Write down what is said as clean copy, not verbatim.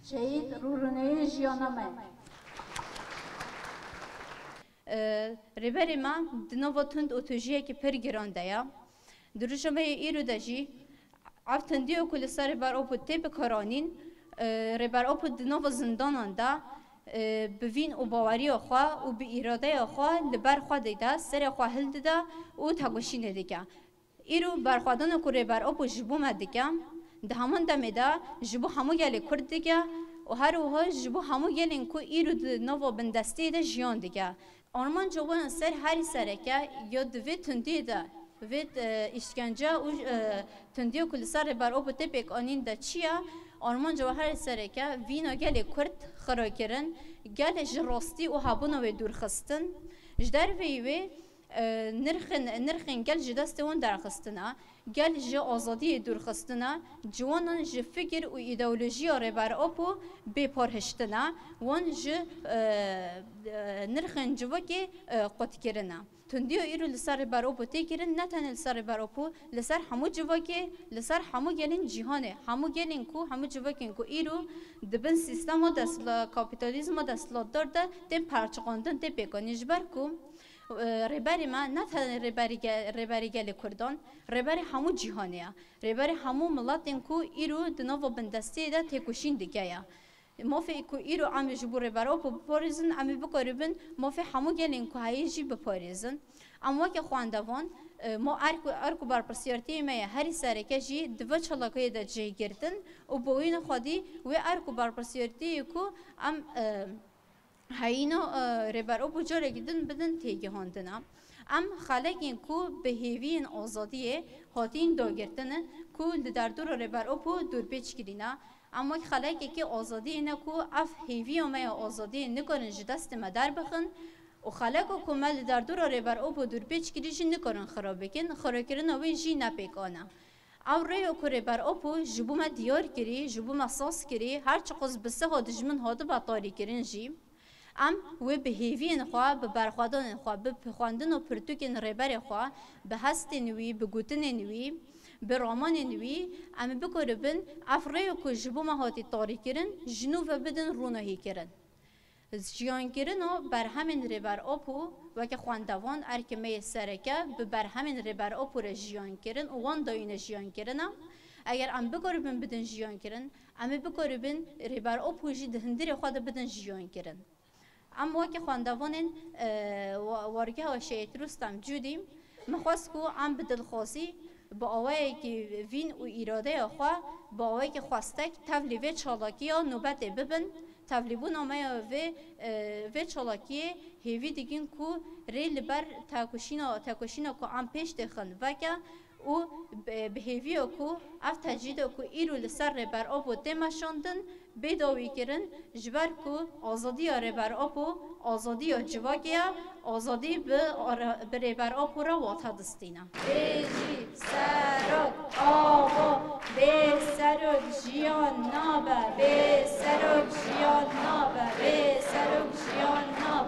شهید رورونه جیانامه ریبری ما دنوا تند اوتوژیه که پر گرانده یا دروشمه ایرو دجی عفتندیو کل سر بر اوپو تیپ کارانین ریبر اوپو دنوا زندانان دا بوین او باوری خوا و به اراده خوا لبر خوا دیده سر خوا هل دیده و تگوشینه دیگه ایرو برخوادن کو ریبر اوپو جبو مدیگه ده همان دمیده جبو همو گلی کرد دیگه و هر وها جبو همو گلین کو ایرو نوا بندستی ده جیان دیگه آرمان جوان سر هری سره که یا دوی تندی ده وید işkence و تندی کل سر بر او بته پک آنین ده چیه آرمان جوان هری سره که وینا گلی کرد خرا کرن گل جراستی و هابونو و دور خستن جدر ویوی نرخن گل جدست اون درخستنا گل ج آزادی درخستنا جوانان ج فکر و ایدئولوژی ربر اپو بپرهشتنا وان ج نرخن جوکی قط کرنا تندیو ایرو لسر بر اپو تکرن نه تن لسر بر اپو لسر همو جوکی لسر همو گلین جهانه همو گلین کو همو جوکین کو ایرو دبن سیستم و دست کاپیتالیسم و دست دارده تم پرچقاندن تم بکنیش برکم ریبری ما نه تنها ریبری گلی کردان ریبری همو جهانیه ریبری همو ملاتین کو ایرو دنوا بندستی ده تکوشین دیگه یا مافی کو ایرو عمی جبور ریبرا و بپاریزن عمی بکاربن مافی همو گلین کو هایجی بپاریزن اما که خواندوان ما ارکو بر پرسیارتی می هری سری که جی دو چلاقی ده جی گردن و باین خودی و ارکو بر پرسیارتی کو ام هاینا ریبر او بجاره گیدن بدن تیگه هاندنا ام خالقین کو بهیوین آزادیه هاتین داگرتنه کو لدردور ریبر او دور پیچ کرینا اما خالقی که آزادی اینه کو اف هیوی و میا آزادی نکنن جدست مدار بخن و خالقو کو مل لدردور ریبر او دور پیچ کریش نکنن خراب بکن خراب کردن اوی جی نپیکانه او ریو کو ریبر او جبو ما دیار کری جبو ما ساس کری هر چقدر بسه ها دجمن هاده بطاری کرین جی ام و به هیوین خوا به برخوادن خوا به خواندن و پرتوکن ریبر خوا به هست نوی به گوتن نوی به رامان نوی ام بکربن افریو کو جبو ما هاتی تاری کرن جنو و بدن رونهی کرن جیان کرن و بر همین ریبر اپو و که خواندوان ارکمه سرکه به بر همین ریبر اپو را جیان کرن و وان داین جیان کرن اگر ام بکربن بدن جیان کرن ام بکربن ریبر اپو جی دهندری خوا بدن جیان کرن اما که خواندوانن وارگه و شیعت رستم جودیم مخواست که ام بدلخواسی با آوایی که وین و ایراده خواه با آوایی که خواستک تولیوه چالاکی ها نوبت ببن تولیبون آمه و چالاکی هیوی دیگین که ریل بر تاکوشینا که ام پیش دخن و که او به هیوی که اف تجدید که ایرو لسر بر آب و دمشاندن بداوی کرن جبر که آزادی ریبر آپو آزادی جواگیا آزادی به ریبر آپو را واتا دستینا بیجی سرک آقا به سرک جیان نابه به سرک جیان نابه به سرک جیان نابه